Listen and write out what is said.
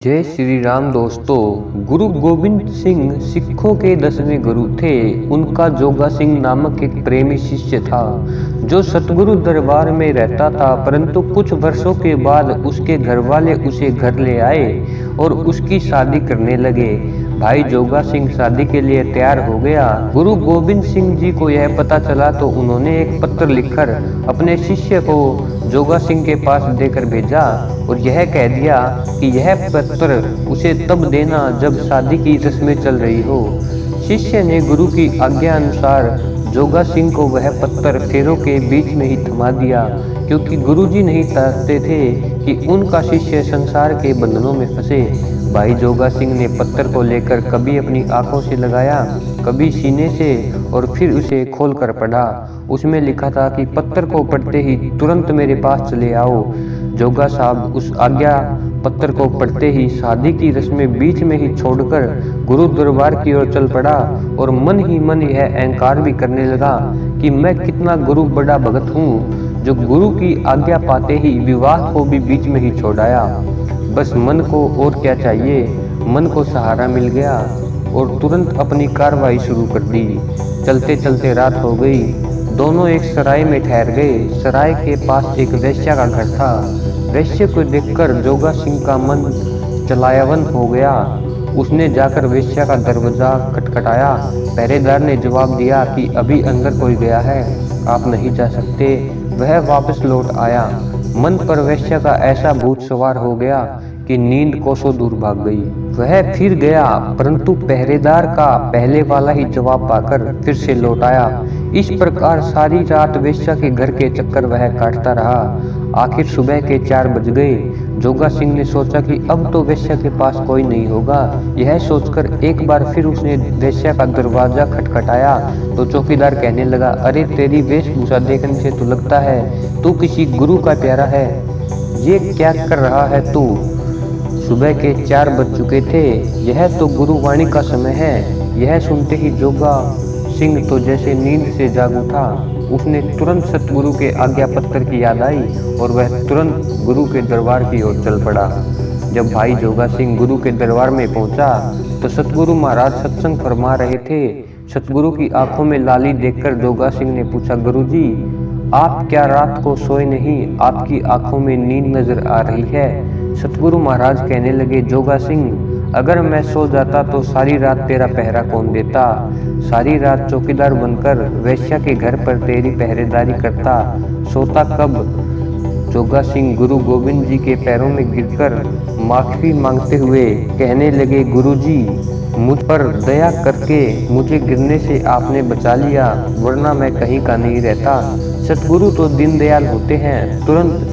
जय श्री राम दोस्तों। गुरु गोविंद सिंह सिखों के 10वें गुरु थे। उनका जोगा सिंह नामक एक प्रेमी शिष्य था जो सतगुरु दरबार में रहता था, परंतु कुछ वर्षों के बाद उसके घर वाले उसे घर ले आए और उसकी शादी करने लगे। भाई जोगा सिंह शादी के लिए तैयार हो गया। गुरु गोविंद सिंह जी को यह पता चला तो उन्होंने एक पत्र लिखकर अपने शिष्य को जोगा सिंह के पास देकर भेजा और यह कह दिया कि यह पत्र उसे तब देना जब शादी की रस्में चल रही हो। शिष्य ने गुरु की आज्ञा अनुसार जोगा सिंह को वह पत्थर फेरों के बीच में ही थमा दिया, क्योंकि गुरुजी नहीं चाहते थे कि उनका शिष्य संसार के बंधनों में फंसे। भाई जोगा सिंह ने पत्थर को लेकर कभी अपनी आंखों से लगाया, कभी सीने से, और फिर उसे खोलकर पढ़ा। उसमें लिखा था कि पत्थर को पढ़ते ही तुरंत मेरे पास चले आओ। जोगा साहब उस आज्ञा पत्थर को पढ़ते ही शादी की रस्में बीच में ही छोड़कर गुरु दरबार की ओर चल पड़ा और मन ही मन यह अहंकार भी करने लगा कि मैं कितना गुरु बड़ा भगत हूँ जो गुरु की आज्ञा पाते ही विवाह को भी बीच में ही छोड़ाया। बस मन को और क्या चाहिए। मन को सहारा मिल गया और तुरंत अपनी कार्रवाई शुरू कर दी। चलते चलते रात हो गई। दोनों एक सराय में ठहर गए। सराय के पास एक वेश्या का घर था। वेश्या को देखकर जोगा सिंह का मन चलायवन हो गया। उसने जाकर वेश्या का दरवाजा खटखटाया। पहरेदार ने जवाब दिया कि अभी अंदर कोई गया है, आप नहीं जा सकते। वह वापस लौट आया। मन पर वेश्या का ऐसा भूत सवार हो गया कि नींद कोसों दूर भाग गई। वह फिर गया, परंतु पहरेदार का पहले वाला ही जवाब पाकर फिर से लौट आया। इस प्रकार सारी रात वेश्या के घर के चक्कर वह काटता रहा। आखिर सुबह के 4 बज गए। जोगा सिंह ने सोचा कि अब तो वेश्या के पास कोई नहीं होगा। यह सोचकर एक बार फिर उसने वेश्या का दरवाजा खटखटाया तो चौकीदार कहने लगा, अरे तेरी वेशभूषा देखने से तो लगता है तू किसी गुरु का प्यारा है। ये क्या कर रहा है तू? सुबह के 4 बज चुके थे। यह तो गुरुवाणी का समय है। यह सुनते ही जोगा सिंह तो जैसे नींद से जाग उठा। उसने तुरंत सतगुरु के आज्ञा पत्र की याद आई और वह तुरंत गुरु के दरबार की ओर चल पड़ा। जब भाई जोगा सिंह गुरु के दरबार में पहुंचा तो सतगुरु महाराज सत्संग फरमा रहे थे। सतगुरु की आंखों में लाली देखकर जोगा सिंह ने पूछा, गुरुजी आप क्या रात को सोए नहीं? आपकी आंखों में नींद नजर आ रही है। सतगुरु महाराज कहने लगे, जोगा सिंह अगर मैं सो जाता तो सारी रात तेरा पहरा कौन देता? सारी रात चौकीदार बनकर वेश्या के घर पर तेरी पहरेदारी करता, सोता कब? जोगा सिंह गुरु गोविंद जी के पैरों में गिरकर माफी मांगते हुए कहने लगे, गुरुजी मुझ पर दया करके मुझे गिरने से आपने बचा लिया, वरना मैं कहीं का नहीं रहता। सतगुरु तो दीनदयाल होते हैं, तुरंत